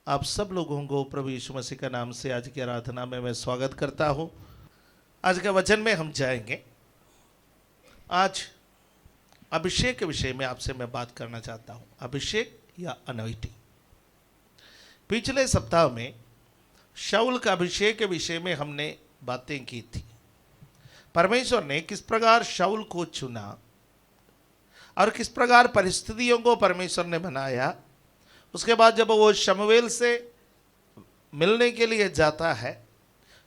आप सब लोगों को प्रभु यीशु मसीह का नाम से आज की आराधना में मैं स्वागत करता हूं। आज के वचन में हम जाएंगे। आज अभिषेक के विषय में आपसे मैं बात करना चाहता हूं। अभिषेक या अनॉइंटिंग। पिछले सप्ताह में शाऊल का अभिषेक के विषय में हमने बातें की थी। परमेश्वर ने किस प्रकार शाऊल को चुना और किस प्रकार परिस्थितियों को परमेश्वर ने बनाया। उसके बाद जब वो शमूएल से मिलने के लिए जाता है,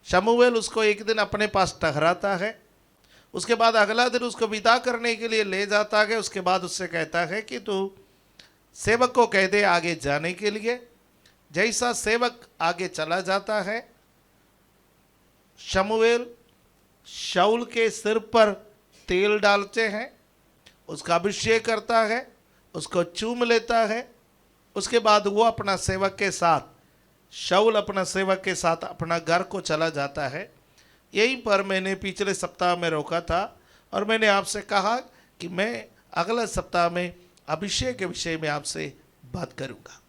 शमूएल उसको एक दिन अपने पास ठहराता है। उसके बाद अगला दिन उसको विदा करने के लिए ले जाता है। उसके बाद उससे कहता है कि तू सेवक को कह दे आगे जाने के लिए। जैसा सेवक आगे चला जाता है, शमूएल शाऊल के सिर पर तेल डालते हैं, उसका अभिषेक करता है, उसको चूम लेता है। उसके बाद वो अपना सेवक के साथ, शाऊल अपना सेवक के साथ अपना घर को चला जाता है। यहीं पर मैंने पिछले सप्ताह में रोका था और मैंने आपसे कहा कि मैं अगले सप्ताह में अभिषेक के विषय में आपसे बात करूंगा।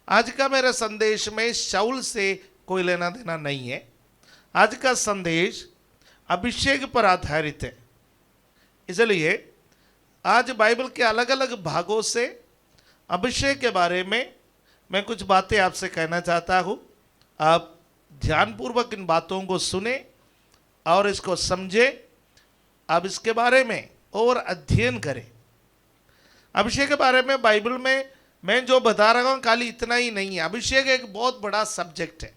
आज का मेरा संदेश में शाऊल से कोई लेना देना नहीं है। आज का संदेश अभिषेक पर आधारित है। इसलिए आज बाइबल के अलग अलग भागों से अभिषेक के बारे में मैं कुछ बातें आपसे कहना चाहता हूँ। आप ध्यानपूर्वक इन बातों को सुने और इसको समझे। आप इसके बारे में और अध्ययन करें। अभिषेक के बारे में बाइबल में मैं जो बता रहा हूँ खाली इतना ही नहीं है। अभिषेक एक बहुत बड़ा सब्जेक्ट है।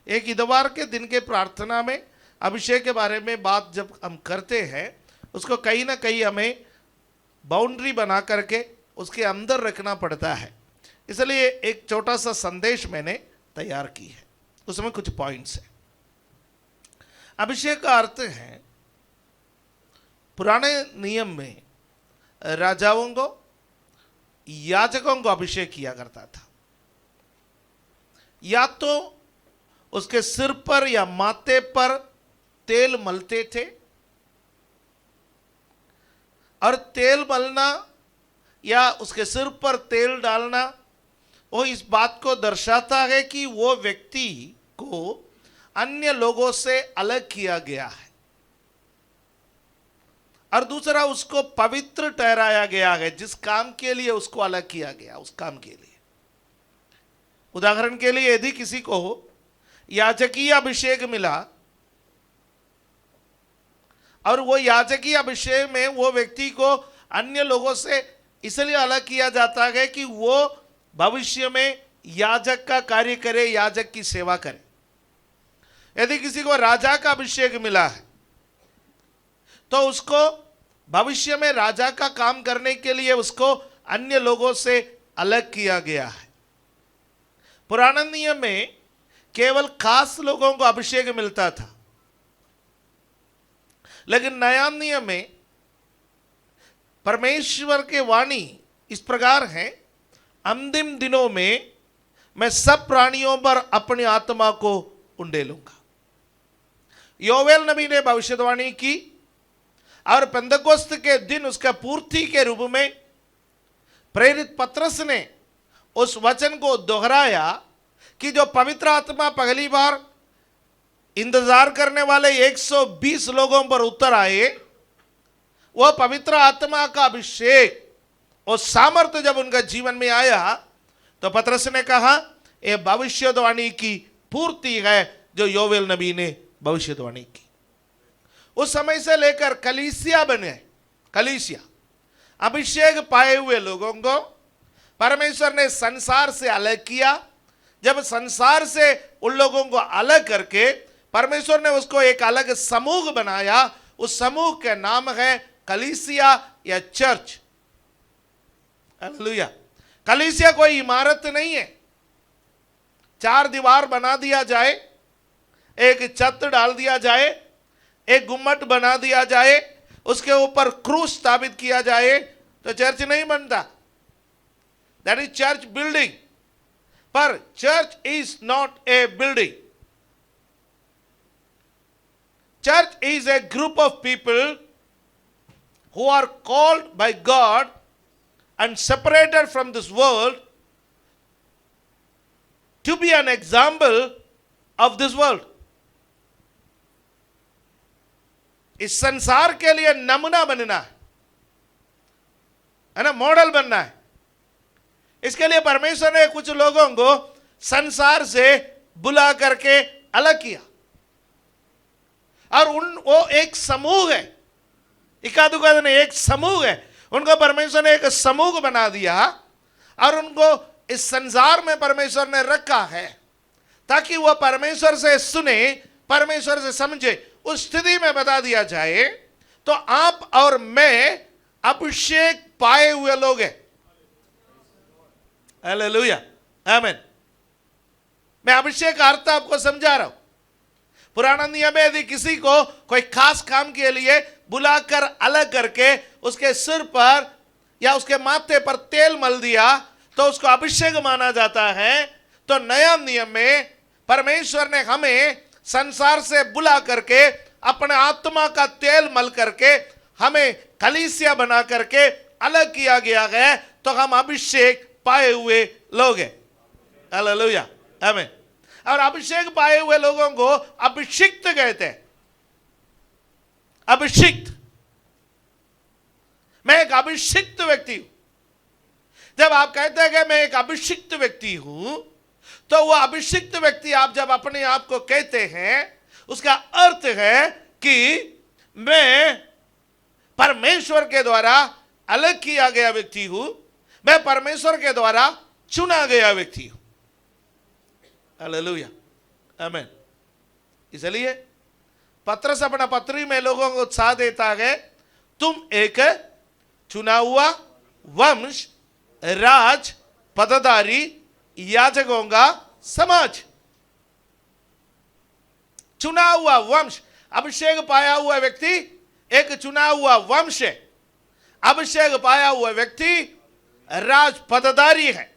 एक इतवार के दिन के प्रार्थना में अभिषेक के बारे में बात जब हम करते हैं, उसको कहीं ना कहीं हमें बाउंड्री बना करके उसके अंदर रखना पड़ता है। इसलिए एक छोटा सा संदेश मैंने तैयार की है, उसमें कुछ पॉइंट्स हैं। अभिषेक का अर्थ है, पुराने नियम में राजाओं को, याजकों को अभिषेक किया करता था। या तो उसके सिर पर या माथे पर तेल मलते थे, और तेल मलना या उसके सिर पर तेल डालना वो इस बात को दर्शाता है कि वो व्यक्ति को अन्य लोगों से अलग किया गया है, और दूसरा उसको पवित्र ठहराया गया है। जिस काम के लिए उसको अलग किया गया, उस काम के लिए। उदाहरण के लिए यदि किसी को याजकीय अभिषेक मिला और वो याजकीय अभिषेक में वो व्यक्ति को अन्य लोगों से इसलिए अलग किया जाता है कि वो भविष्य में याजक का कार्य करे, याजक की सेवा करे। यदि किसी को राजा का अभिषेक मिला है तो उसको भविष्य में राजा का काम करने के लिए उसको अन्य लोगों से अलग किया गया है। पुराने नियम में केवल खास लोगों को अभिषेक मिलता था, लेकिन नया नियम में परमेश्वर के वाणी इस प्रकार है, अंतिम दिनों में मैं सब प्राणियों पर अपनी आत्मा को उंडेलूंगा। योवेल नबी ने भविष्यवाणी की और पेंतकोस्त के दिन उसका पूर्ति के रूप में प्रेरित पत्रस ने उस वचन को दोहराया कि जो पवित्र आत्मा पहली बार इंतजार करने वाले 120 लोगों पर उतर आए, वह पवित्र आत्मा का अभिषेक और सामर्थ्य जब उनका जीवन में आया तो पतरस ने कहा यह भविष्यवाणी की पूर्ति है जो योवेल नबी ने भविष्यवाणी की। उस समय से लेकर कलीसिया बने, कलीसिया अभिषेक पाए हुए लोगों को परमेश्वर ने संसार से अलग किया। जब संसार से उन लोगों को अलग करके परमेश्वर ने उसको एक अलग समूह बनाया। उस समूह के नाम है कलीसिया या चर्च। हालेलुया। कलीसिया कोई इमारत नहीं है, चार दीवार बना दिया जाए, एक छत डाल दिया जाए, एक गुम्मट बना दिया जाए, उसके ऊपर क्रूस स्थापित किया जाए तो चर्च नहीं बनता। That is church building. पर church is not a building. Church is a group of people who are called by God and separated from this world to be an example of this world. इस संसार के लिए नमूना बनना है ना, model बनना है। इसके लिए परमेश्वर ने कुछ लोगों को संसार से बुला करके अलग किया, और वो एक समूह है, इकादुकाद ने एक समूह है, उनको परमेश्वर ने एक समूह बना दिया और उनको इस संसार में परमेश्वर ने रखा है ताकि वह परमेश्वर से सुने, परमेश्वर से समझे। उस स्थिति में बता दिया जाए तो आप और मैं अभिषेक पाए हुए लोग हैं। हालेलुया, आमीन। मैं अभिषेक का अर्थ आपको समझा रहा हूं। पुराना नियम में यदि किसी को कोई खास काम के लिए बुलाकर अलग करके उसके सिर पर या उसके माथे पर तेल मल दिया तो उसको अभिषेक माना जाता है। तो नया नियम में परमेश्वर ने हमें संसार से बुला करके अपने आत्मा का तेल मल करके हमें कलीसिया बना करके अलग किया गया है, तो हम अभिषेक पाए हुए लोग हैं। हालेलुया, आमीन। और अभिषेक पाए हुए लोगों को अभिषिक्त कहते हैं। अभिषिक्त, मैं एक अभिषिक्त व्यक्ति हूं। जब आप कहते हैं कि मैं एक अभिषिक्त व्यक्ति हूं, तो वह अभिषिक्त व्यक्ति आप जब अपने आप को कहते हैं, उसका अर्थ है कि मैं परमेश्वर के द्वारा अलग किया गया व्यक्ति हूं, मैं परमेश्वर के द्वारा चुना गया व्यक्ति हूं। हालेलुया, आमीन। इसलिए पत्रस अपना पत्री में लोगों को उत्साह देता है, तुम एक चुना हुआ वंश, राज, पदाधारी, याजकों का समाज। चुना हुआ वंश, अभिषेक पाया हुआ व्यक्ति एक चुना हुआ वंश है। अभिषेक पाया हुआ व्यक्ति राज पदाधारी है।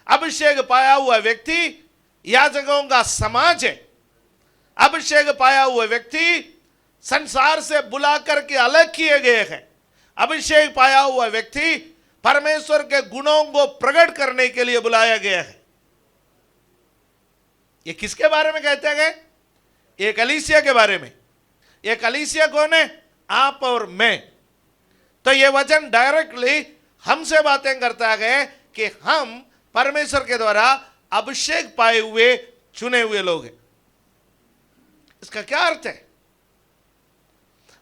अभिषेक पाया हुआ व्यक्ति याजकों का समाज है। अभिषेक पाया हुआ व्यक्ति संसार से बुला करके अलग किए गए हैं। अभिषेक पाया हुआ व्यक्ति परमेश्वर के गुणों को प्रकट करने के लिए बुलाया गया है। ये किसके बारे में कहते हैं? ये कलीसिया के बारे में। ये कलीसिया कौन है? आप और मैं। तो ये वचन डायरेक्टली हमसे बातें करता है कि हम परमेश्वर के द्वारा अभिषेक पाए हुए चुने हुए लोग हैं। इसका क्या अर्थ है?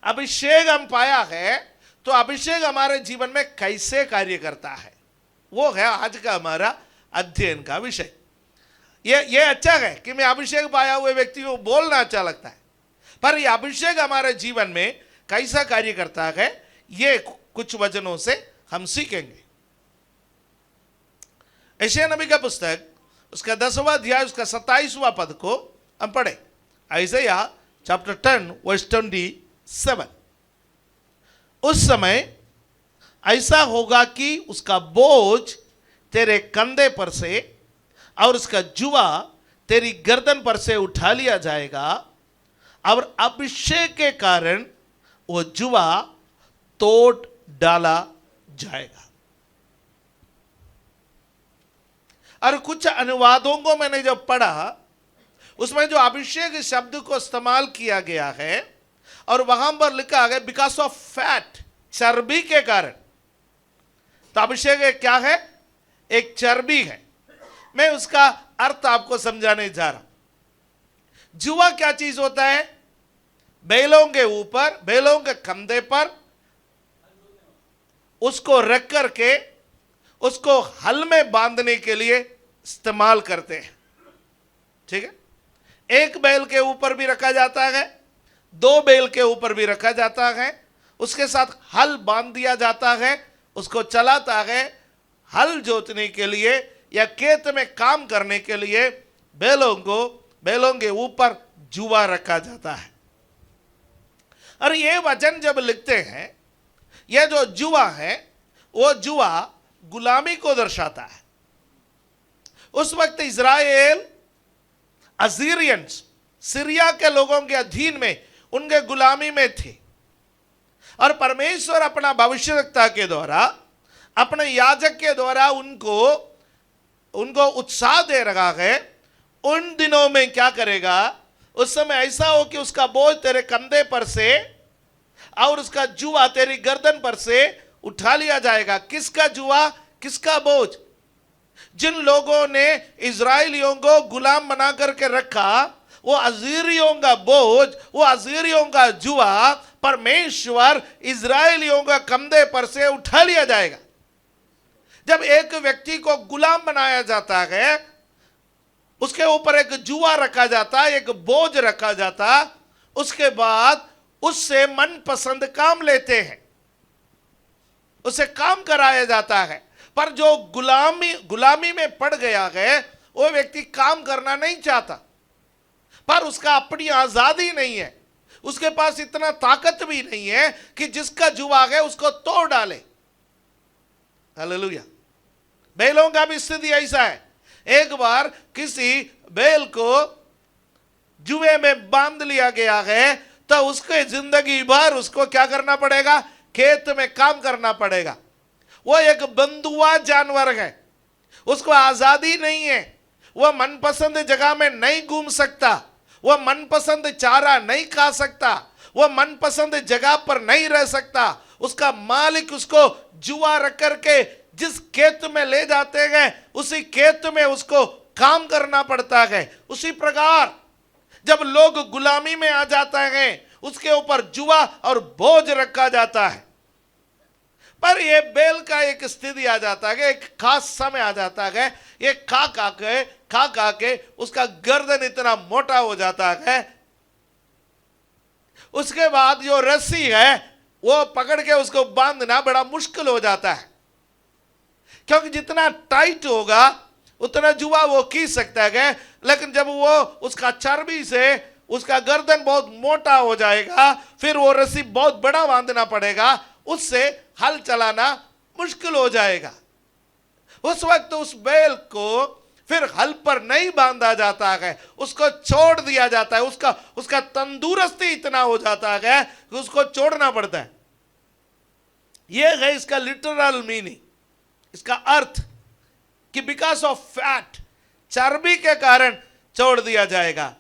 अभिषेक हम पाया है तो अभिषेक हमारे जीवन में कैसे कार्य करता है, वो है आज का हमारा अध्ययन का विषय। ये अच्छा है कि मैं अभिषेक पाया हुए व्यक्ति को बोलना अच्छा लगता है, पर यह अभिषेक हमारे जीवन में कैसा कार्य करता है, ये कुछ वचनों से हम सीखेंगे। यशायाह नबी का पुस्तक उसका 10वां अध्याय उसका 27वां पद को हम पढ़े। यशायाह चैप्टर 10 वर्स 27। उस समय ऐसा होगा कि उसका बोझ तेरे कंधे पर से और उसका जुआ तेरी गर्दन पर से उठा लिया जाएगा, और अभिषेक के कारण वो जुआ तोड़ डाला जाएगा। और कुछ अनुवादों को मैंने जब पढ़ा, उसमें जो अभिषेक शब्द को इस्तेमाल किया गया है और वहां पर लिखा है बिकॉज ऑफ फैट, चर्बी के कारण। तो अभिषेक क्या है? एक चर्बी है। मैं उसका अर्थ आपको समझाने जा रहा हूं। जुआ क्या चीज होता है? बैलों के ऊपर, बैलों के कंधे पर उसको रख करके उसको हल में बांधने के लिए इस्तेमाल करते हैं। ठीक है, एक बैल के ऊपर भी रखा जाता है, दो बैल के ऊपर भी रखा जाता है, उसके साथ हल बांध दिया जाता है, उसको चलाता है। हल जोतने के लिए या खेत में काम करने के लिए बैलों के ऊपर जुआ रखा जाता है। और ये वचन जब लिखते हैं, यह जो जुआ है वो जुआ गुलामी को दर्शाता है। उस वक्त इज़राइल असीरियंस, सीरिया के लोगों के अधीन में, उनके गुलामी में थे, और परमेश्वर अपना भविष्यवक्ता के द्वारा, अपने याजक के द्वारा उनको उनको उत्साह दे रहा है, उन दिनों में क्या करेगा, उस समय ऐसा हो कि उसका बोझ तेरे कंधे पर से और उसका जुआ तेरी गर्दन पर से उठा लिया जाएगा। किसका जुआ, किसका बोझ? जिन लोगों ने इजराइलियों को गुलाम बना करके रखा, वो अजीरियों का बोझ, वो अजीरियों का जुआ परमेश्वर इजराइलियों का कंधे पर से उठा लिया जाएगा। जब एक व्यक्ति को गुलाम बनाया जाता है, उसके ऊपर एक जुआ रखा जाता, एक बोझ रखा जाता, उसके बाद उससे मनपसंद काम लेते हैं, उससे काम कराया जाता है। पर जो गुलामी में पड़ गया है, वो व्यक्ति काम करना नहीं चाहता, पर उसका अपनी आजादी नहीं है, उसके पास इतना ताकत भी नहीं है कि जिसका जुआ है उसको तोड़ डाले। हालेलुया। बैलों का भी स्थिति ऐसा है। एक बार किसी बैल को जुए में बांध लिया गया है, तो उसके जिंदगी भर उसको क्या करना पड़ेगा, खेत में काम करना पड़ेगा। वो एक बंधुआ जानवर है, उसको आजादी नहीं है, वह मनपसंद जगह में नहीं घूम सकता, वह मनपसंद चारा नहीं खा सकता, वह मनपसंद जगह पर नहीं रह सकता। उसका मालिक उसको जुआ रख करके जिस खेत में ले जाते हैं, उसी खेत में उसको काम करना पड़ता है। उसी प्रकार जब लोग गुलामी में आ जाते हैं, उसके ऊपर जुआ और बोझ रखा जाता है। पर ये बैल का एक स्थिति आ जाता है, एक खास समय आ जाता है, ये खा खा के उसका गर्दन इतना मोटा हो जाता है, उसके बाद जो रस्सी है वो पकड़ के उसको बांधना बड़ा मुश्किल हो जाता है, क्योंकि जितना टाइट होगा उतना जुआ वो खींच सकता है। लेकिन जब वो उसका चर्बी से उसका गर्दन बहुत मोटा हो जाएगा, फिर वो रस्सी बहुत बड़ा बांधना पड़ेगा, उससे हल चलाना मुश्किल हो जाएगा। उस वक्त उस बैल को फिर हल पर नहीं बांधा जाता है, उसको छोड़ दिया जाता है। उसका तंदुरुस्ती इतना हो जाता है कि उसको छोड़ना पड़ता है। यह है इसका लिटरल मीनिंग, इसका अर्थ कि बिकॉज ऑफ फैट, चर्बी के कारण छोड़ दिया जाएगा।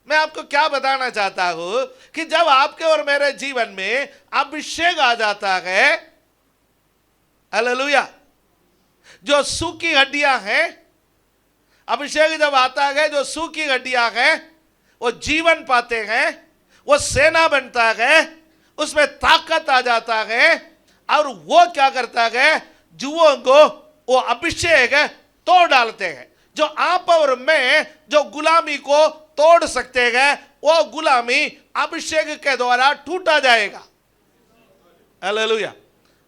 मैं आपको क्या बताना चाहता हूं कि जब आपके और मेरे जीवन में अभिषेक आ जाता है, हालेलुया, जो सूखी हड्डियां हैं, अभिषेक जब आता है, जो सूखी हड्डियां हैं वो जीवन पाते हैं, वो सेना बनता है, उसमें ताकत आ जाता है, और वो क्या करता है, जुओं को वो अभिषेक तोड़ डालते हैं। जो आप और मैं जो गुलामी को तोड़ सकते हैं, वो गुलामी अभिषेक के द्वारा टूटा जाएगा। हालेलुया।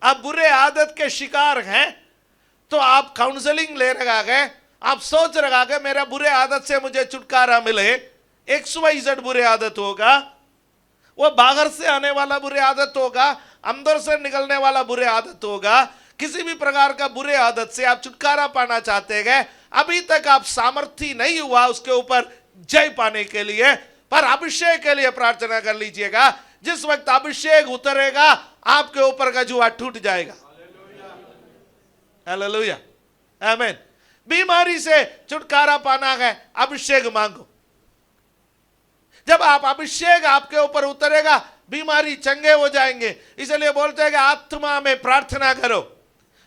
आप बुरे आदत के शिकार हैं तो आप काउंसलिंग ले रहा है, आप सोच रहा है मेरा बुरे आदत से मुझे छुटकारा मिले। XYZ बुरे आदत होगा, वो बाहर से आने वाला बुरे आदत होगा, अंदर से निकलने वाला बुरे आदत होगा। किसी भी प्रकार का बुरे आदत से आप छुटकारा पाना चाहते हैं, अभी तक आप सामर्थ्य नहीं हुआ उसके ऊपर जय पाने के लिए, पर अभिषेक के लिए प्रार्थना कर लीजिएगा। जिस वक्त अभिषेक उतरेगा आपके ऊपर का जुआ टूट जाएगा। हालेलुया, आमीन। बीमारी से छुटकारा पाना है, अभिषेक मांगो। जब आप अभिषेक आपके ऊपर उतरेगा, बीमारी चंगे हो जाएंगे। इसलिए बोलते हैं कि आत्मा में प्रार्थना करो।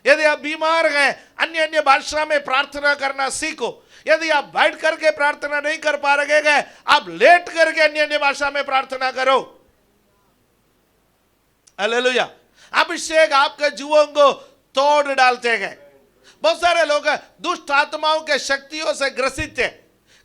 यदि आप बीमार हैं, अन्य अन्य भाषा में प्रार्थना करना सीखो। यदि आप बैठ करके प्रार्थना नहीं कर पा रहे हैं, आप लेट करके अन्य अन्य भाषा में प्रार्थना करो। हालेलुया। अभिषेक आपके जुओं को तोड़ डालते हैं। बहुत सारे लोग दुष्ट आत्माओं के शक्तियों से ग्रसित है,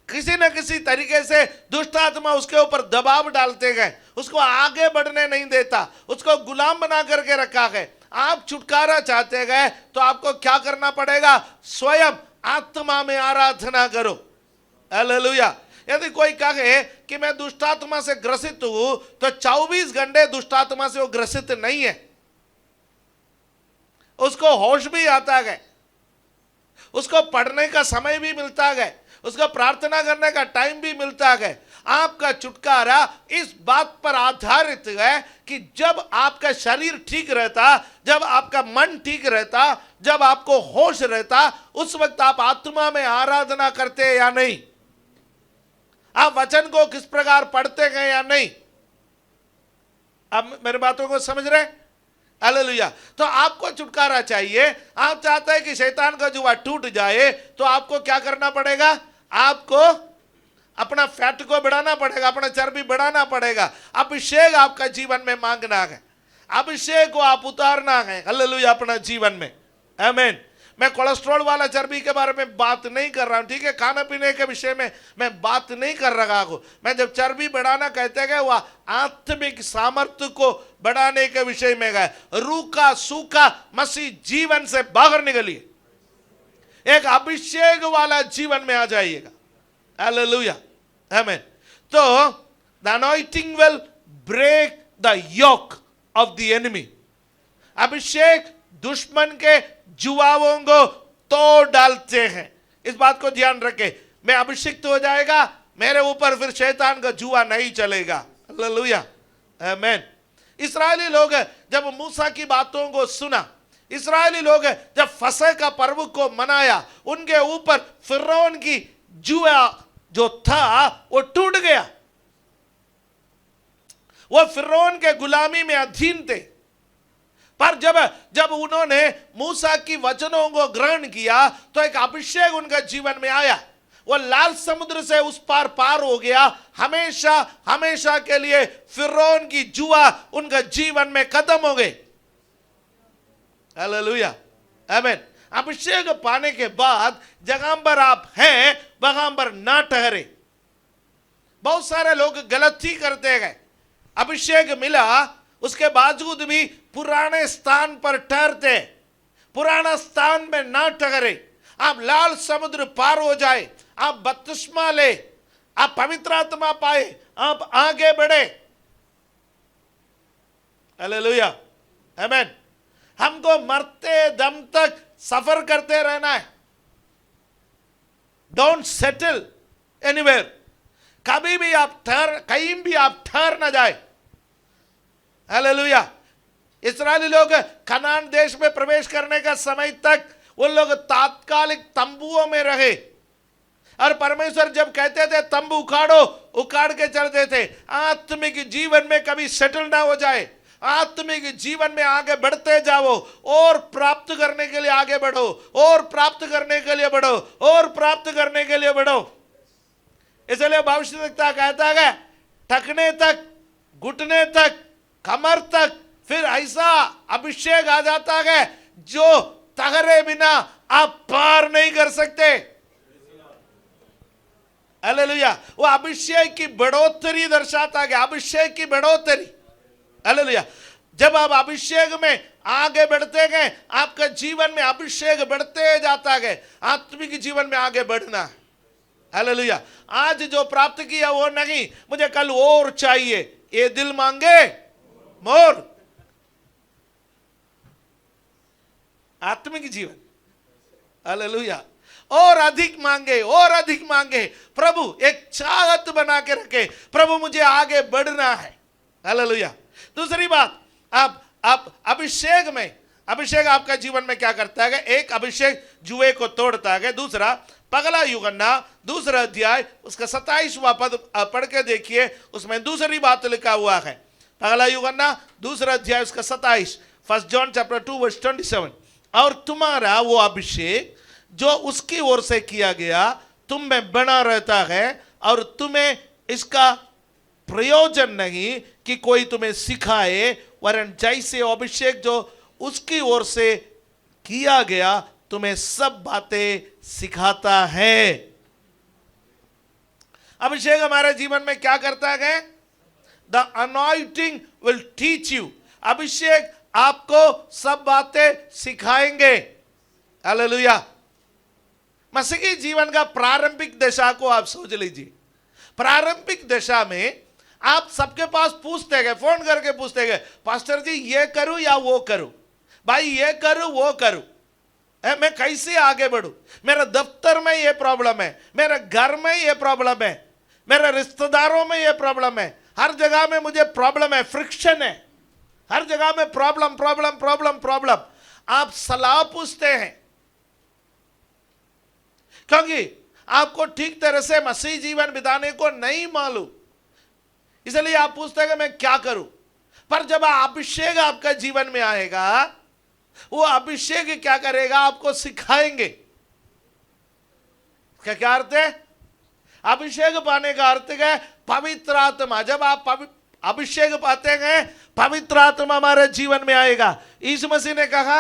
किसी न किसी तरीके से दुष्ट आत्मा उसके ऊपर दबाव डालते हैं, उसको आगे बढ़ने नहीं देता, उसको गुलाम बना करके रखा है। आप छुटकारा चाहते हैं तो आपको क्या करना पड़ेगा, स्वयं आत्मा में आराधना करो। हालेलुया। यदि कोई कहे कि मैं दुष्टात्मा से ग्रसित हूं, तो 24 घंटे दुष्टात्मा से वो ग्रसित नहीं है। उसको होश भी आता है, उसको पढ़ने का समय भी मिलता है, उसको प्रार्थना करने का टाइम भी मिलता है। आपका छुटकारा इस बात पर आधारित है कि जब आपका शरीर ठीक रहता, जब आपका मन ठीक रहता, जब आपको होश रहता, उस वक्त आप आत्मा में आराधना करते या नहीं, आप वचन को किस प्रकार पढ़ते गए या नहीं। आप मेरी बातों को समझ रहे? हालेलुया। तो आपको छुटकारा चाहिए, आप चाहते हैं कि शैतान का जुआ टूट जाए, तो आपको क्या करना पड़ेगा? आपको अपना फैट को बढ़ाना पड़ेगा, अपना चर्बी बढ़ाना पड़ेगा। अभिषेक आपका जीवन में मांगना है, अभिषेक को आप उतारना है, हालेलुया, अपना जीवन में। आमीन। मैं कोलेस्ट्रॉल वाला चर्बी के बारे में बात नहीं कर रहा हूं, ठीक है, खाने पीने के विषय में मैं बात नहीं कर रहा हूं। मैं जब चर्बी बढ़ाना कहते गए, वह आत्मिक सामर्थ्य को बढ़ाने के विषय में गए। रूखा सूखा मसीह जीवन से बाहर निकलिए, एक अभिषेक वाला जीवन में आ जाइएगा। Hallelujah, amen. तो the anointing will break the yoke of the enemy. अभिषेक दुश्मन के जुआओं को तोड़ डालते हैं। इस बात को ध्यान रखें, मैं अभिषिक्त हो जाएगा, मेरे ऊपर फिर शैतान का जुआ नहीं चलेगा। हालेलुया, आमीन। इस्राएली लोग जब मूसा की बातों को सुना, इस्राएली लोग जब फसह का पर्व को मनाया, उनके ऊपर फिरौन की जुआ जो था वो टूट गया। वो फिरौन के गुलामी में अधीन थे। पर जब उन्होंने मूसा की वचनों को ग्रहण किया, तो एक अभिषेक उनके जीवन में आया। वो लाल समुद्र से उस पार हो गया। हमेशा हमेशा के लिए फिरौन की जुआ उनके जीवन में खत्म हो गई। हालेलुया, आमीन। अभिषेक पाने के बाद जहां पर आप हैं वहां पर ना ठहरे। बहुत सारे लोग गलती करते गए, अभिषेक मिला, उसके बावजूद भी पुराने स्थान पर ठहरते, पुराना स्थान में ना ठहरे। आप लाल समुद्र पार हो जाए, आप बपतिस्मा ले, आप पवित्र आत्मा पाए, आप आगे बढ़े। हालेलुया, आमीन। हमको मरते दम तक सफर करते रहना है। Don't settle anywhere. कभी भी आप कहीं भी आप ठहर ना जाए। हालेलुया। इस्राएली लोग कनान देश में प्रवेश करने का समय तक वो लोग तात्कालिक तंबुओं में रहे, और परमेश्वर जब कहते थे तंबू उखाड़ो, उखाड़ के चलते थे। आत्मिक जीवन में कभी सेटल ना हो जाए, आत्मिक जीवन में आगे बढ़ते जाओ, और प्राप्त करने के लिए आगे बढ़ो, और प्राप्त करने के लिए बढ़ो, और प्राप्त करने के लिए बढ़ो। इसलिए भविष्यवक्ता कहता है, टखने तक, घुटने तक, कमर तक फिर ऐसा अभिषेक आ जाता है जो तगड़े बिना आप पार नहीं कर सकते। हालेलुया। वो अभिषेक की बढ़ोतरी दर्शाता है, अभिषेक की बढ़ोतरी। हालेलुया। जब आप अभिषेक में आगे बढ़ते गए, आपका जीवन में अभिषेक बढ़ते जाता है, आत्मिक जीवन में आगे बढ़ना। हालेलुया। आज जो प्राप्त किया वो नहीं, मुझे कल और चाहिए, ये दिल मांगे मोर। आत्मिक जीवन, हालेलुया, और अधिक मांगे, और अधिक मांगे। प्रभु एक चाहत बना के रखे, प्रभु मुझे आगे बढ़ना है। हालेलुया। दूसरी बात, आप अभिषेक में, अभिषेक आपका जीवन में क्या करता है? एक, अभिषेक जुए को तोड़ता है। दूसरा, पगला यूहन्ना दूसरा अध्याय उसका 27वां पद पढ़ के देखिए, उसमें दूसरी बात लिखा हुआ है। पगला यूहन्ना दूसरा अध्याय उसका 27, 1 जॉन चैप्टर 2 वर्स 27। और तुम्हारा वो अभिषेक जो उसकी ओर से किया गया तुम में बना रहता है, और तुम्हें इसका प्रयोजन नहीं कि कोई तुम्हें सिखाए, वरन जैसे अभिषेक जो उसकी ओर से किया गया तुम्हें सब बातें सिखाता है। अभिषेक हमारे जीवन में क्या करता है? The anointing will teach you. अभिषेक आपको सब बातें सिखाएंगे। हालेलुया। मसीही जीवन का प्रारंभिक दशा को आप सोच लीजिए। प्रारंभिक दशा में आप सबके पास पूछते गए, फोन करके पूछते गए, पास्टर जी ये करूं या वो करूं, भाई ये करूं वो करूं, मैं कैसे आगे बढ़ूं, मेरे दफ्तर में ये प्रॉब्लम है, मेरे घर में ये प्रॉब्लम है, मेरे रिश्तेदारों में ये प्रॉब्लम है, हर जगह में मुझे प्रॉब्लम है, फ्रिक्शन है, हर जगह में प्रॉब्लम प्रॉब्लम प्रॉब्लम प्रॉब्लम। आप सलाह पूछते हैं क्योंकि आपको ठीक तरह से मसीह जीवन बिताने को नहीं मालूम, इसलिए आप पूछते हैं कि मैं क्या करूं। पर जब अभिषेक आपका जीवन में आएगा, वो अभिषेक क्या करेगा, आपको सिखाएंगे। क्या अर्थ है? अभिषेक पाने का अर्थ है पवित्र आत्मा। जब आप अभिषेक पाते हैं, पवित्र आत्मा हमारे जीवन में आएगा। यीशु मसीह ने कहा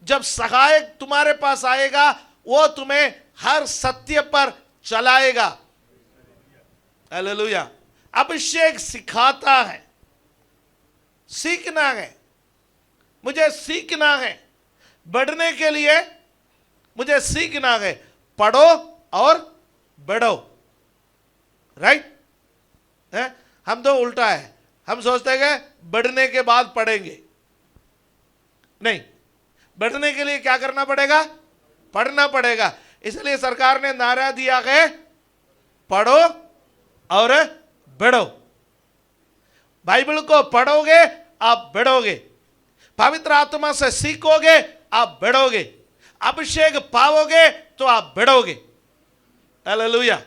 जब सहायक तुम्हारे पास आएगा, वो तुम्हें हर सत्य पर चलाएगा। हालेलुया। अभिषेक सिखाता है, सीखना है, मुझे सीखना है, बढ़ने के लिए मुझे सीखना है। पढ़ो और बढ़ो, राइट है? हम तो उल्टा है, हम सोचते हैं बढ़ने के बाद पढ़ेंगे। नहीं, बढ़ने के लिए क्या करना पड़ेगा? पढ़ना पड़ेगा। इसलिए सरकार ने नारा दिया है पढ़ो और बढ़ो। बाइबल को पढ़ोगे आप बढ़ोगे, पवित्र आत्मा से सीखोगे आप बढ़ोगे, अभिषेक पाओगे तो आप बढ़ोगे। हालेलुया।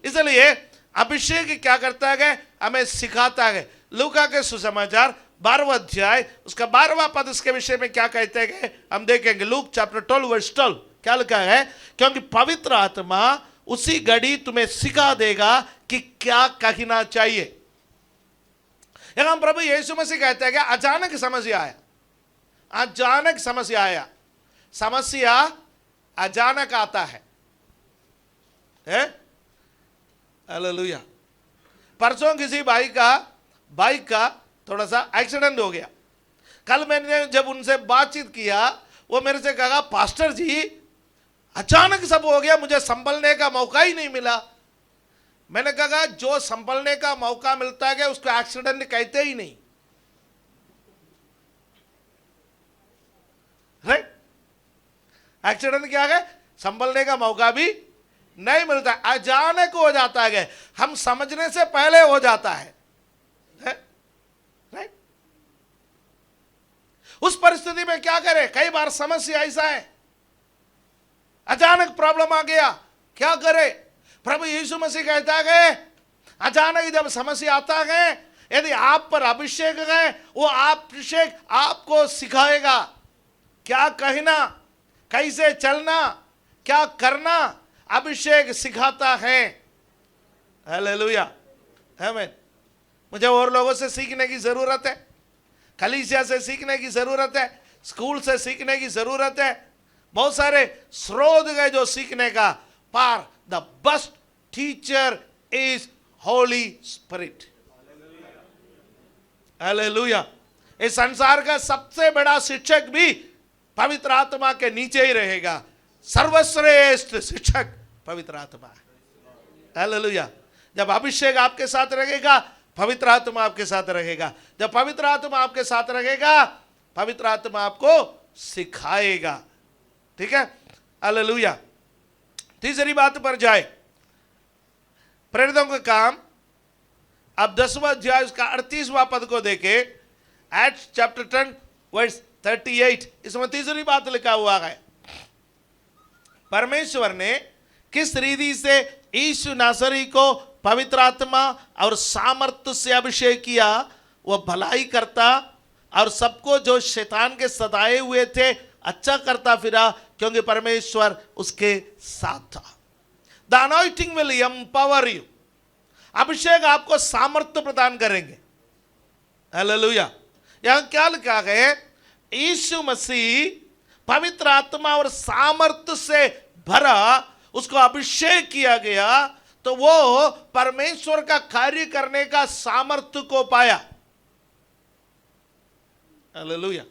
इसलिए अभिषेक क्या करता है? हमें सिखाता है। लूका के सुसमाचार 12वां अध्याय उसका 12वां पद इसके विषय में क्या कहते हैं हम देखेंगे। लूक चैप्टर 12 वर्स 12 क्या लिखा है? क्योंकि पवित्र आत्मा उसी घड़ी तुम्हें सिखा देगा कि क्या कहना चाहिए। यहां प्रभु यीशु मसीह कहते हैं कि अचानक समस्या आया, अचानक समस्या आया। समस्या अचानक आता है? हालेलुया। परसों किसी बाइक का थोड़ा सा एक्सीडेंट हो गया। कल मैंने जब उनसे बातचीत किया, वो मेरे से कहा पास्टर जी अचानक सब हो गया, मुझे संभलने का मौका ही नहीं मिला। मैंने कहा जो संभलने का मौका मिलता है उसको एक्सीडेंट कहते ही नहीं, राइट? एक्सीडेंट क्या है? संभलने का मौका भी नहीं मिलता, अचानक हो जाता है, हम समझने से पहले हो जाता है, राइट? उस परिस्थिति में क्या करें? कई बार समस्या ऐसा है, अचानक प्रॉब्लम आ गया, क्या करे? प्रभु यीशु मसीह कहता है अचानक जब समस्या आता है, यदि आप पर अभिषेक है, वो अभिषेक आपको सिखाएगा क्या कहना, कैसे चलना, क्या करना। अभिषेक सिखाता है। हालेलुया, आमीन। मुझे और लोगों से सीखने की जरूरत है, कलीसिया से सीखने की जरूरत है, स्कूल से सीखने की जरूरत है। बहुत सारे स्रोत है जो सीखने का, पर the best teacher is Holi spirit. Hallelujah. इस संसार का सबसे बड़ा शिक्षक भी पवित्र आत्मा के नीचे ही रहेगा। सर्वश्रेष्ठ शिक्षक पवित्र आत्मा है। हालेलुया। जब अभिषेक आपके साथ रहेगा, पवित्र आत्मा आपके साथ रहेगा। जब पवित्र आत्मा आपके साथ रहेगा, पवित्र आत्मा आपको सिखाएगा। ठीक है? हालेलुया। तीसरी बात पर जाए, प्रेरितों का काम। अब 10वां अध्याय उसका 38वां पद को देखे, एक्ट्स चैप्टर 10 वर्स 38। इसमें तीसरी बात लिखा हुआ है, परमेश्वर ने किस रीति से यीशु नासरी को पवित्र आत्मा और सामर्थ्य से अभिषेक किया। वह भलाई करता और सबको जो शैतान के सताए हुए थे अच्छा करता फिरा, क्योंकि परमेश्वर उसके साथ था। The anointing will empower you. अभिषेक आपको सामर्थ्य प्रदान करेंगे। हालेलुया। यहां क्या लिखा है? यीशु मसीह पवित्र आत्मा और सामर्थ्य से भरा, उसको अभिषेक किया गया, तो वो परमेश्वर का कार्य करने का सामर्थ्य को पाया। हालेलुया।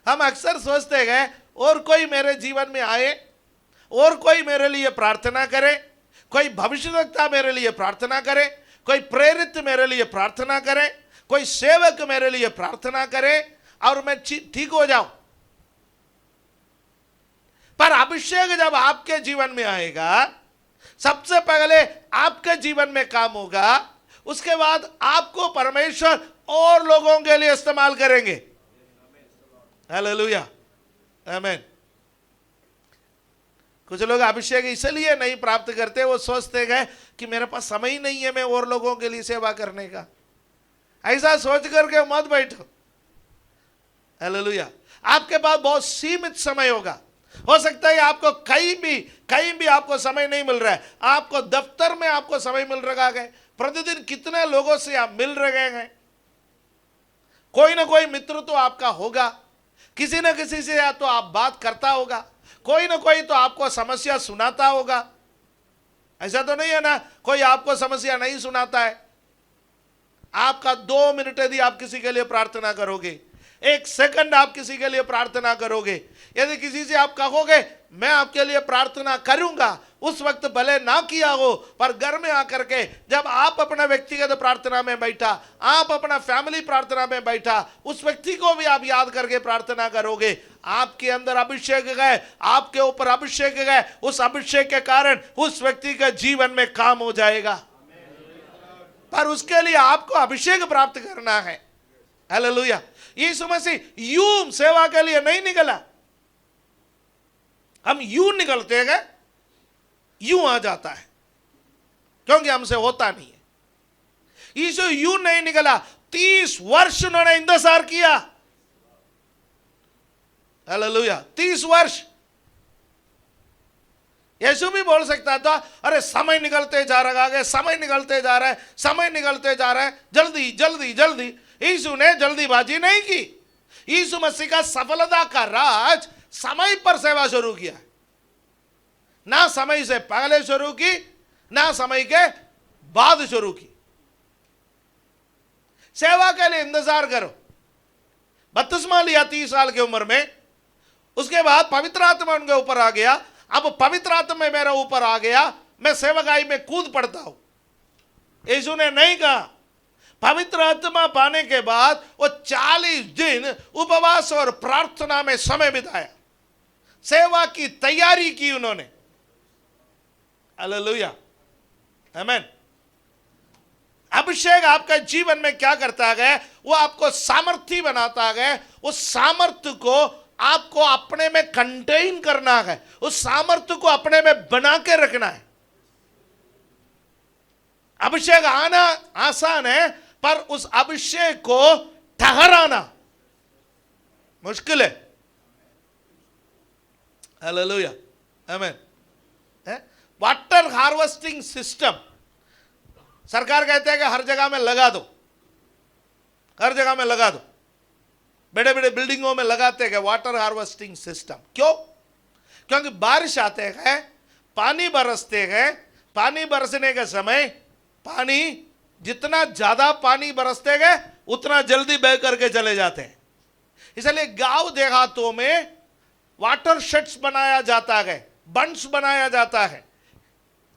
हम अक्सर सोचते हैं और कोई मेरे जीवन में आए, और कोई मेरे लिए प्रार्थना करे, कोई भविष्यवक्ता मेरे लिए प्रार्थना करे, कोई प्रेरित मेरे लिए प्रार्थना करे, कोई सेवक मेरे लिए प्रार्थना करे और मैं ठीक हो जाऊं। पर अभिषेक जब आपके जीवन में आएगा, सबसे पहले आपके जीवन में काम होगा, उसके बाद आपको परमेश्वर और लोगों के लिए इस्तेमाल करेंगे। हालेलुया, आमीन। कुछ लोग अभिषेक इसलिए नहीं प्राप्त करते, वो सोचते हैं कि मेरे पास समय ही नहीं है मैं और लोगों के लिए सेवा करने का। ऐसा सोच करके मत बैठो। हालेलुया, आपके पास बहुत सीमित समय होगा। हो सकता है आपको कहीं भी आपको समय नहीं मिल रहा है, आपको दफ्तर में आपको समय मिल रहा है, प्रतिदिन कितने लोगों से आप मिल रहे हैं, कोई ना कोई मित्र तो आपका होगा, किसी न किसी से या तो आप बात करता होगा, कोई ना कोई तो आपको समस्या सुनाता होगा। ऐसा तो नहीं है ना कोई आपको समस्या नहीं सुनाता है। आपका 2 मिनट यदि आप किसी के लिए प्रार्थना करोगे, 1 सेकंड आप किसी के लिए प्रार्थना करोगे, यदि किसी से आप कहोगे मैं आपके लिए प्रार्थना करूंगा, उस वक्त भले ना किया हो, पर घर में आकर के जब आप अपना व्यक्तिगत प्रार्थना में बैठा, आप अपना फैमिली प्रार्थना में बैठा, उस व्यक्ति को भी आप याद करके प्रार्थना करोगे, आपके अंदर अभिषेक है, आपके ऊपर अभिषेक है, उस अभिषेक के कारण उस व्यक्ति के जीवन में काम हो जाएगा। पर उसके लिए आपको अभिषेक प्राप्त करना है। हालेलुया, यीशु मसीह यूं सेवा के लिए नहीं निकला। हम यूं निकलते हैं, यूं आ जाता है, क्योंकि हमसे होता नहीं है। यीशु यूं नहीं निकला, 30 वर्ष उन्होंने इंतजार किया। हालेलुया, 30 वर्ष। यीशु भी बोल सकता था अरे समय निकलते जा रहा है, समय निकलते जा रहा है, समय निकलते जा रहा है, जल्दी जल्दी जल्दी। यीशु ने जल्दीबाजी नहीं की। यीशु मसीह का सफलता का राज समय पर सेवा शुरू किया, ना समय से पहले शुरू की, ना समय के बाद शुरू की। सेवा के लिए इंतजार करो। बपतिस्मा लिया 30 साल की उम्र में, उसके बाद पवित्र आत्मा उनके ऊपर आ गया। अब पवित्र आत्मा मेरे ऊपर आ गया, मैं सेवकाई में कूद पड़ता हूं। यीशु ने नहीं कहा। पवित्र आत्मा पाने के बाद वो 40 दिन उपवास और प्रार्थना में समय बिताया, सेवा की तैयारी की उन्होंने। हालेलुया, आमीन। अभिषेक आपका जीवन में क्या करता है? वो आपको सामर्थी बनाता है। उस सामर्थ्य को आपको अपने में कंटेन करना है, उस सामर्थ्य को अपने में बना के रखना है। अभिषेक आना आसान है, पर उस अभिषेक को ठहराना मुश्किल है। हालेलुया, आमीन। वाटर हार्वेस्टिंग सिस्टम सरकार कहते हैं कि हर जगह में लगा दो, हर जगह में लगा दो। बड़े बड़े बिल्डिंगों में लगाते हैं वाटर हार्वेस्टिंग सिस्टम। क्यों? क्योंकि बारिश आते हैं, पानी बरसते हैं, पानी बरसने के समय पानी जितना ज्यादा पानी बरसते गए उतना जल्दी बह करके चले जाते हैं। इसलिए गांव देहातों में वाटर शेड्स बनाया जाता है, बंड्स बनाया जाता है।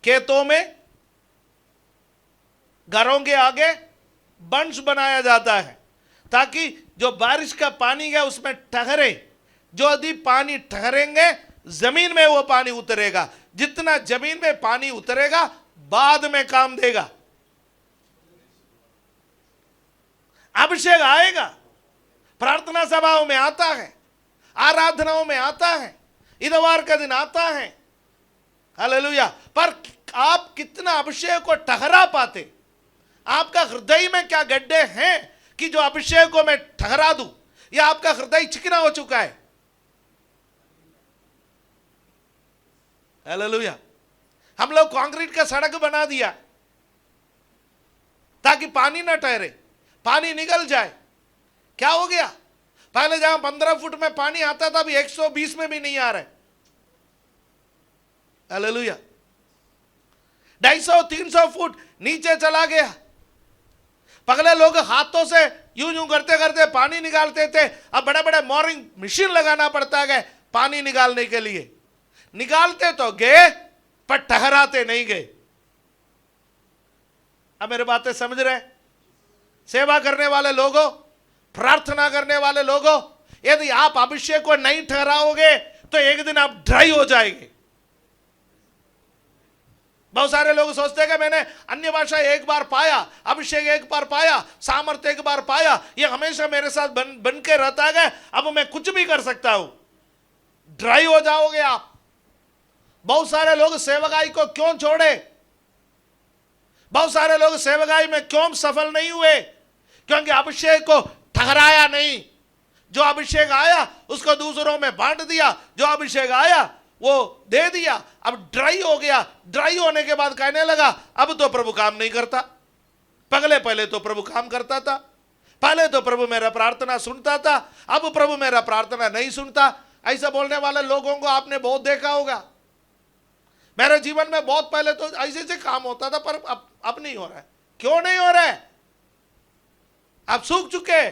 खेतों में घरों के आगे बंड्स बनाया जाता है, ताकि जो बारिश का पानी है उसमें ठहरे। जो यदि पानी ठहरेंगे जमीन में वो पानी उतरेगा, जितना जमीन में पानी उतरेगा बाद में काम देगा। अभिषेक आएगा, प्रार्थना सभाओं में आता है, आराधनाओं में आता है, इतवार का दिन आता है। हालेलुया। पर आप कितना अभिषेक को ठहरा पाते? आपका हृदय में क्या गड्ढे हैं कि जो अभिषेक को मैं ठहरा दूं, या आपका हृदय चिकना हो चुका है? हालेलुया। हम लोग कंक्रीट का सड़क बना दिया ताकि पानी ना ठहरे, पानी निकल जाए। क्या हो गया? पहले जहां 15 फुट में पानी आता था, अभी 120 में भी नहीं आ रहा है। हालेलुया। 250-300 फुट नीचे चला गया। पहले लोग हाथों से यूं यूं करते करते पानी निकालते थे, अब बड़े बड़े मोरिंग मशीन लगाना पड़ता है पानी निकालने के लिए। निकालते तो गए पर ठहराते नहीं गए। अब मेरी बातें समझ रहे? सेवा करने वाले लोगों, प्रार्थना करने वाले लोगों, यदि आप अभिषेक को नहीं ठहराओगे तो एक दिन आप ड्राई हो जाएंगे। बहुत सारे लोग सोचते हैं कि मैंने अन्य भाषा एक बार पाया, अभिषेक एक बार पाया, सामर्थ्य एक बार पाया, ये हमेशा मेरे साथ बन के रहता है, अब मैं कुछ भी कर सकता हूं। ड्राई हो जाओगे आप। बहुत सारे लोग सेवकाई को क्यों छोड़े? बहुत सारे लोग सेवकाई में क्यों सफल नहीं हुए? क्योंकि अभिषेक को ठहराया नहीं। जो अभिषेक आया उसको दूसरों में बांट दिया, जो अभिषेक आया वो दे दिया, अब ड्राई हो गया। ड्राई होने के बाद कहने लगा अब तो प्रभु काम नहीं करता। पहले तो प्रभु काम करता था, पहले तो प्रभु मेरा प्रार्थना सुनता था, अब प्रभु मेरा प्रार्थना नहीं सुनता। ऐसा बोलने वाले लोगों को आपने बहुत देखा होगा। मेरे जीवन में बहुत पहले तो ऐसे काम होता था, पर अब नहीं हो रहा है। क्यों नहीं हो रहा है? आप सूख चुके।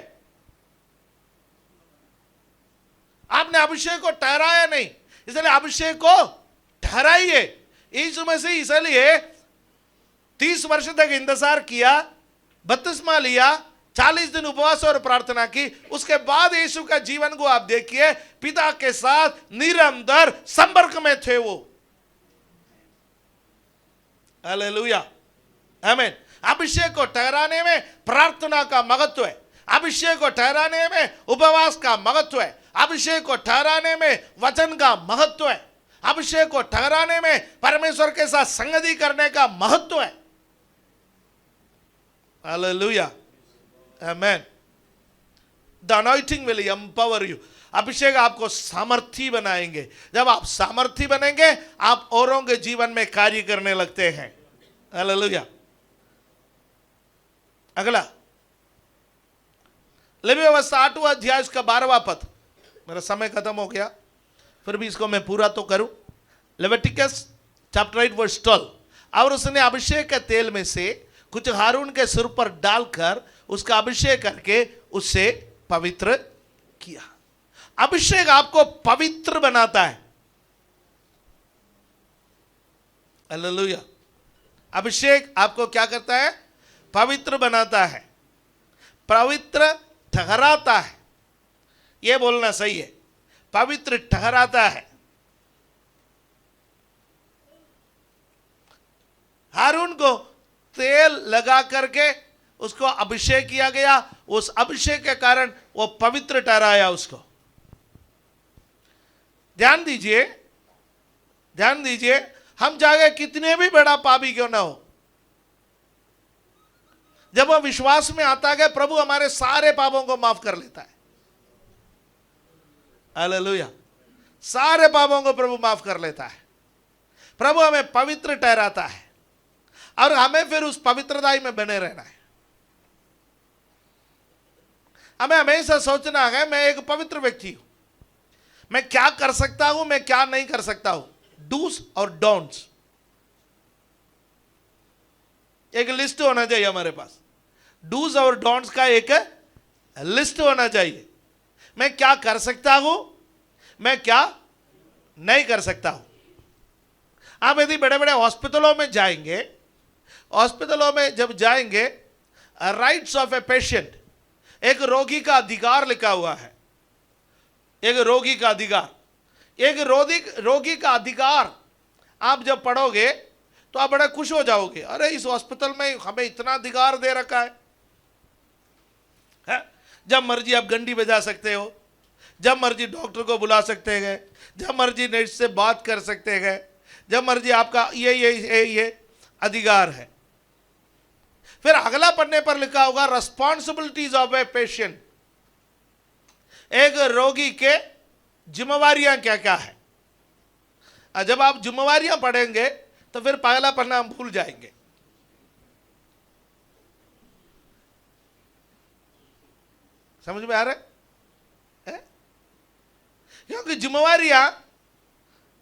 आपने अभिषेक को ठहराया नहीं, इसलिए अभिषेक को ठहराइए। यीशु मसीह इसलिए 30 वर्ष तक इंतजार किया, बपतिस्मा लिया, 40 दिन उपवास और प्रार्थना की। उसके बाद यीशु का जीवन को आप देखिए, पिता के साथ निरंतर संपर्क में थे वो। हालेलुया, आमीन। अभिषेक को ठहराने में प्रार्थना का महत्व है, अभिषेक को ठहराने में उपवास का महत्व है, अभिषेक को ठहराने में वचन का महत्व है, अभिषेक को ठहराने में परमेश्वर के साथ संगति करने का महत्व है। Hallelujah, amen. The anointing will empower you. अभिषेक आपको सामर्थी बनाएंगे। जब आप सामर्थी बनेंगे, आप औरों के जीवन में कार्य करने लगते हैं। हालेलुया। अगला लेवी व्यवस्था 8वां अध्याय उसका 12वां पद। मेरा समय खत्म हो गया, फिर भी इसको मैं पूरा तो करूं। Leviticus chapter 8 verse 12। और उसने अभिषेक के तेल में से कुछ हारून के सिर पर डालकर उसका अभिषेक करके उससे पवित्र किया। अभिषेक आपको पवित्र बनाता है। हालेलुया। अभिषेक आपको क्या करता है? पवित्र बनाता है, पवित्र ठहराता है। यह बोलना सही है, पवित्र ठहराता है। हारून को तेल लगा करके उसको अभिषेक किया गया। उस अभिषेक के कारण वो पवित्र ठहराया उसको। ध्यान दीजिए, ध्यान दीजिए, हम चाहे कितने भी बड़ा पापी क्यों ना हो, जब वह विश्वास में आता है, प्रभु हमारे सारे पापों को माफ कर लेता है। हालेलुया। सारे पापों को प्रभु माफ कर लेता है। प्रभु हमें पवित्र ठहराता है और हमें फिर उस पवित्रता में बने रहना है। हमें हमेशा सोचना है मैं एक पवित्र व्यक्ति हूं, मैं क्या कर सकता हूं, मैं क्या नहीं कर सकता हूं। डूस और डोंट्स, एक लिस्ट होना चाहिए हमारे पास। डूज और डोंट्स का एक लिस्ट होना चाहिए। मैं क्या कर सकता हूं, मैं क्या नहीं कर सकता हूं। आप यदि बड़े बड़े हॉस्पिटलों में जाएंगे, हॉस्पिटलों में जब जाएंगे, राइट्स ऑफ ए पेशेंट, एक रोगी का अधिकार लिखा हुआ है। एक रोगी का अधिकार, एक रोगी का अधिकार आप जब पढ़ोगे तो आप बड़ा खुश हो जाओगे। अरे इस हॉस्पिटल में हमें इतना अधिकार दे रखा है। जब मर्जी आप घंटी बजा सकते हो, जब मर्जी डॉक्टर को बुला सकते हैं, जब मर्जी नर्स से बात कर सकते हैं, जब मर्जी आपका ये अधिकार है। फिर अगला पन्ने पर लिखा होगा रिस्पॉन्सिबिलिटीज ऑफ ए पेशेंट। एक रोगी के जिम्मेवारियां क्या क्या है। जब आप जिम्मेवारियां पढ़ेंगे तो फिर पहला पन्ना हम भूल जाएंगे। समझ में आ रहा है? क्योंकि जिम्मेवारियां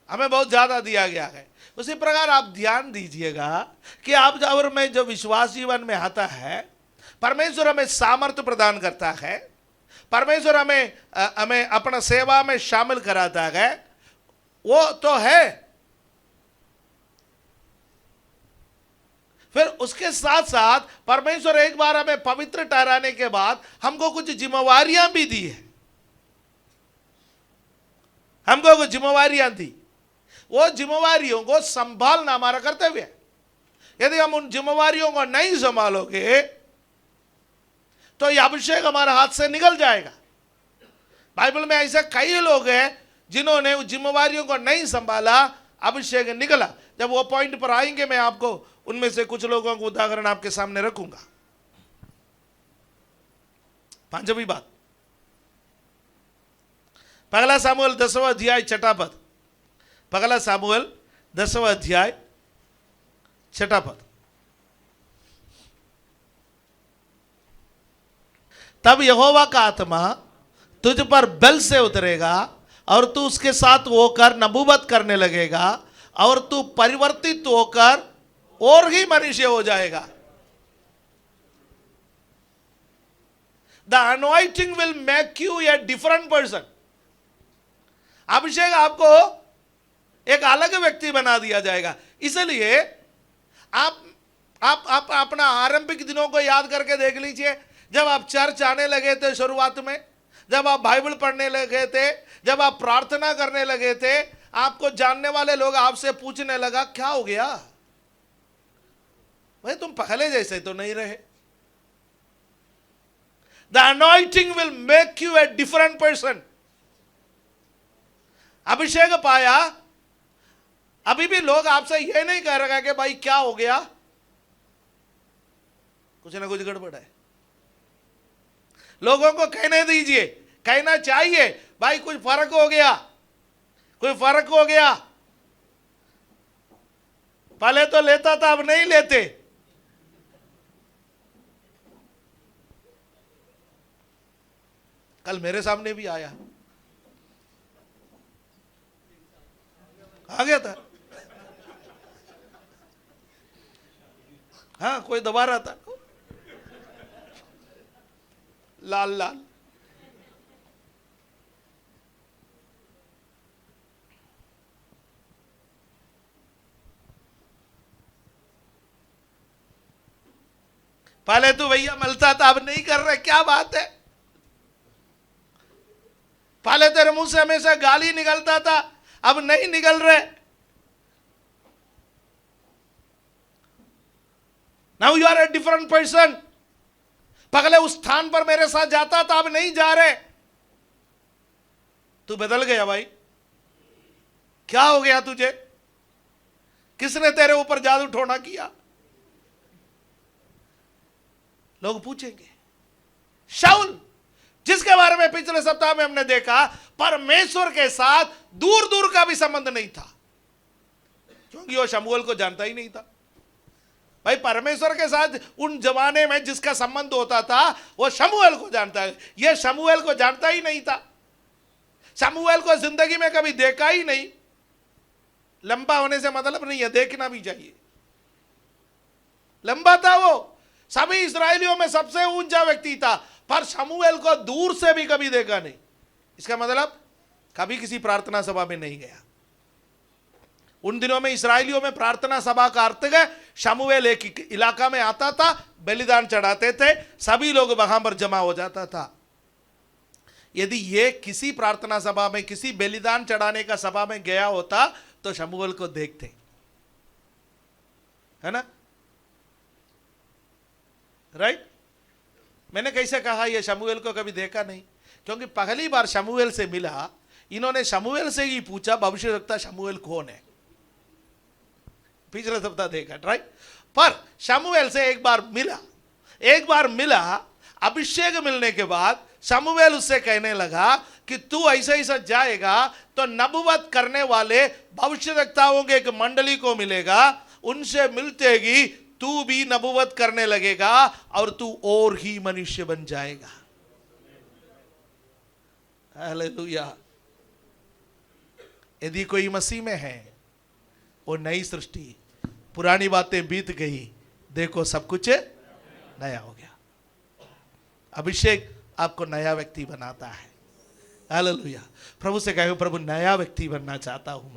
हमें बहुत ज्यादा दिया गया है। उसी प्रकार आप ध्यान दीजिएगा कि आप जब में जो विश्वास जीवन में आता है, परमेश्वर हमें सामर्थ्य प्रदान करता है, परमेश्वर हमें अपना सेवा में शामिल कराता है, वो तो है। फिर उसके साथ साथ परमेश्वर एक बार हमें पवित्र ठहराने के बाद हमको कुछ जिम्मेवारियां भी दी है। हमको कुछ जिम्मेवारियां दी, वो जिम्मेवारियों को संभालना हमारा कर्तव्य है। यदि हम उन जिम्मेवारियों को नहीं संभालोगे तो यह अभिषेक हमारे हाथ से निकल जाएगा। बाइबल में ऐसे कई लोग हैं जिन्होंने उन जिम्मेवारियों को नहीं संभाला, अभिषेक निकला। जब वो पॉइंट पर आएंगे मैं आपको उनमें से कुछ लोगों को उदाहरण आपके सामने रखूंगा। पांचवी बात, पहला सामुएल 10वां अध्याय 6वां पद। पहला सामुएल 10वां अध्याय 6वां पद। तब यहोवा का आत्मा तुझ पर बल से उतरेगा और तू उसके साथ होकर नबूवत करने लगेगा और तू परिवर्तित होकर और ही मनुष्य हो जाएगा। The anointing will make you a different person. अभिषेक आपको एक अलग व्यक्ति बना दिया जाएगा। इसलिए आप अपना आरंभिक दिनों को याद करके देख लीजिए। जब आप चर्च आने लगे थे शुरुआत में, जब आप बाइबल पढ़ने लगे थे, जब आप प्रार्थना करने लगे थे, आपको जानने वाले लोग आपसे पूछने लगा क्या हो गया भाई, तुम पहले जैसे तो नहीं रहे। The anointing will make you a different person. अभिषेक पाया, अभी भी लोग आपसे यह नहीं कह रहे कि भाई क्या हो गया, कुछ ना कुछ गड़बड़ है। लोगों को कहने दीजिए, कहना चाहिए भाई कुछ फर्क हो गया, कोई फर्क हो गया। पहले तो लेता था, अब नहीं लेते। कल मेरे सामने भी आया, आ गया था। हाँ, कोई दबा रहा था, लाल लाल। पहले तो भैया मिलता था, अब नहीं कर रहे, क्या बात है। पहले तेरे मुंह से हमेशा गाली निकलता था, अब नहीं निकल रहे। Now you are a different person. पहले उस स्थान पर मेरे साथ जाता था, अब नहीं जा रहे। तू बदल गया भाई, क्या हो गया तुझे? किसने तेरे ऊपर जादू टोना किया? लोग पूछेंगे। शाऊल, जिसके बारे में पिछले सप्ताह में हमने देखा, परमेश्वर के साथ दूर दूर का भी संबंध नहीं था, क्योंकि वो शमूएल को जानता ही नहीं था। भाई परमेश्वर के साथ उन जमाने में जिसका संबंध होता था वो शमूएल को जानता है, ये शमूएल को जानता ही नहीं था। शमूएल को जिंदगी में कभी देखा ही नहीं। लंबा होने से मतलब नहीं है, देखना भी चाहिए। लंबा था वो, सभी इस्राएलियों में सबसे ऊंचा व्यक्ति था, पर शमूएल को दूर से भी कभी देखा नहीं। इसका मतलब कभी किसी प्रार्थना सभा में नहीं गया। उन दिनों में इस्राएलियों में प्रार्थना सभा का अर्थ है, शमूएल एक इलाका में आता था, बलिदान चढ़ाते थे, सभी लोग वहां पर जमा हो जाता था। यदि ये किसी प्रार्थना सभा में, किसी बलिदान चढ़ाने का सभा में गया होता तो शमूएल को देखते, है ना, राइट। मैंने कैसे कहा ये शमूएल को कभी देखा नहीं, क्योंकि पहली बार शमूएल से मिला, इन्होंने शमूएल से ही पूछा भविष्यवक्ता शमूएल कौन है। पिछले सप्ताह देखा, राइट। पर शमूएल से एक बार मिला। अभिषेक मिलने के बाद शमूएल उससे कहने लगा कि तू ऐसा ऐसा जाएगा तो नबुवत करने वाले भविष्यवक्ताओं के एक मंडली को मिलेगा, उनसे मिलते ही तू भी नबुवत करने लगेगा और तू और ही मनुष्य बन जाएगा। हालेलुया। यदि कोई मसीह में है वो नई सृष्टि, पुरानी बातें बीत गई, देखो सब कुछ नया हो गया। अभिषेक आपको नया व्यक्ति बनाता है। हालेलुया। प्रभु से कहो, प्रभु नया व्यक्ति बनना चाहता हूं,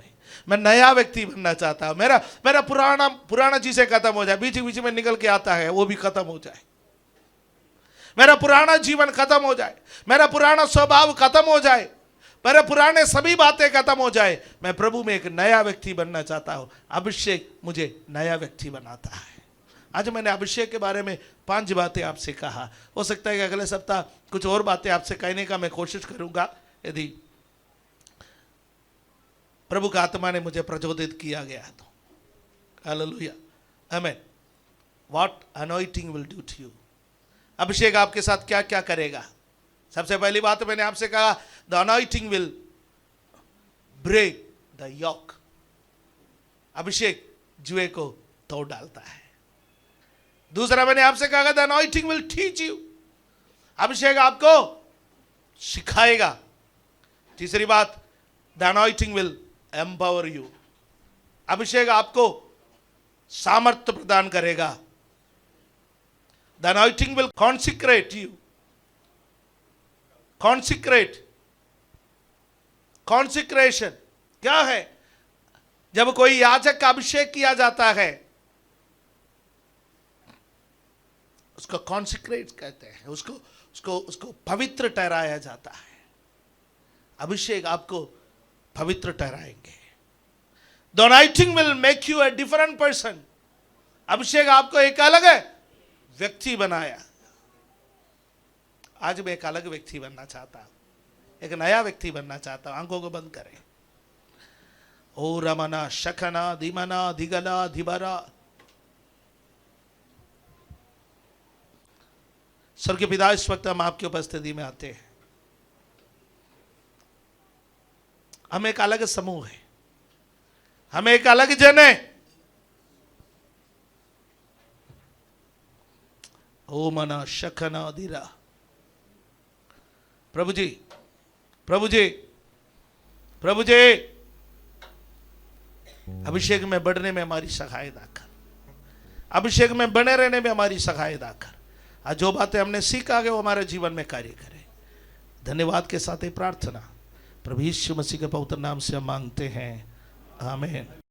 मैं नया व्यक्ति बनना चाहता हूं। मेरा पुराना चीजें खत्म हो जाए, बीच बीच में निकल के आता है वो भी खत्म हो जाए। मेरा पुराना जीवन खत्म हो जाए, मेरा पुराना स्वभाव खत्म हो जाए, पर पुराने सभी बातें खत्म हो जाए, मैं प्रभु में एक नया व्यक्ति बनना चाहता हूं। अभिषेक मुझे नया व्यक्ति बनाता है। आज मैंने अभिषेक के बारे में 5 बातें आपसे कहा। हो सकता है कि अगले सप्ताह कुछ और बातें आपसे कहने का मैं कोशिश करूंगा, यदि प्रभु का आत्मा ने मुझे प्रचोदित किया गया तो। Hallelujah, amen. What anointing will do to you. अभिषेक आपके साथ क्या क्या करेगा। सबसे पहली बात मैंने आपसे कहा, the anointing will break the yoke. अभिषेक जुए को तोड़ डालता है। दूसरा मैंने आपसे कहा, the anointing will teach you. अभिषेक आपको सिखाएगा। तीसरी बात, the anointing will empower you. अभिषेक आपको सामर्थ्य प्रदान करेगा। The anointing will consecrate you. Consecration क्या है? जब कोई याजक का अभिषेक किया जाता है उसको कॉन्सिक्रेट कहते हैं, उसको पवित्र ठहराया जाता है। अभिषेक आपको पवित्र ठहराएंगे। The anointing will make you a different person. अभिषेक आपको एक अलग व्यक्ति बनाया। आज मैं एक अलग व्यक्ति बनना चाहता हूं, एक नया व्यक्ति बनना चाहता हूं। आंखों को बंद करें। ओ रमना शकना धीमना धिगला धिबरा। स्वर्गीय पिता, इस वक्त हम आपकी उपस्थिति में आते हैं। हम एक अलग समूह है, हम एक अलग जन है। ओ मना शकना धीरा। प्रभु जी, प्रभु जी, प्रभु जी, अभिषेक में बढ़ने में हमारी सहायता कर। अभिषेक में बने रहने में हमारी सहायता कर। आज जो बातें हमने सीखा है वो हमारे जीवन में कार्य करे। धन्यवाद के साथ ही प्रार्थना प्रभु यीशु मसीह के पवित्र नाम से हम मांगते हैं, आमीन।